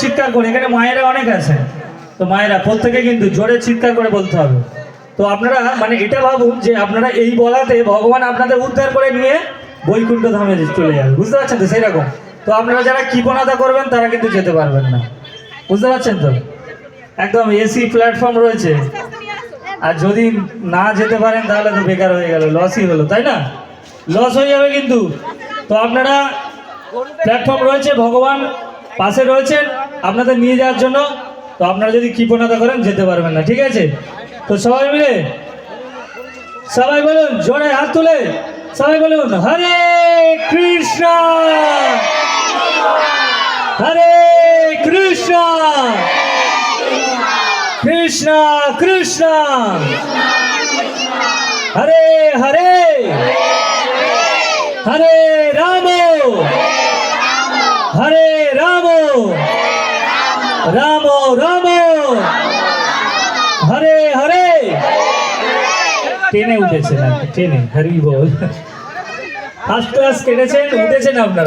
চিৎকার করে, এখানে মায়েরা অনেক আছে, তো মায়েরা প্রত্যেকে কিন্তু জোরে চিৎকার করে বলতে হবে। তো আপনারা মানে এটা ভাবুন যে আপনারা এই বলাতে ভগবান আপনাদের উদ্ধার করে নিয়ে বৈকুণ্ঠ ধামে চলে যাবে, বুঝতে পারছেন তো? সেই রকম। তো আপনারা যারা কৃপণতা করবেন তারা কিন্তু যেতে পারবেন না, বুঝতে পারছেন তো? একদম এসি প্ল্যাটফর্ম রয়েছে, আর যদি না যেতে পারেন তাহলে তো বেকার হয়ে গেল, লসই হলো, তাই না? লস হয়ে যাবে কিন্তু। তো আপনারা প্ল্যাটফর্ম রয়েছে, ভগবান পাশে রয়েছেন আপনাদের নিয়ে যাওয়ার জন্য। তো আপনারা যদি কৃপণতা করেন যেতে পারবেন না, ঠিক আছে? তো সবাই মিলে সবাই বলুন, জোরে হাত তুলে সবাই বলুন, হরে কৃষ্ণ হরে কৃষ্ণ কৃষ্ণ কৃষ্ণ হরে হরে হরে রাম হরে রাম রাম রাম হরে হরে। ট্রেনে উঠেছেন, ট্রেনে হরি বল, ফার্স্ট ক্লাস কেটেছেন, উঠেছেন আপনারা।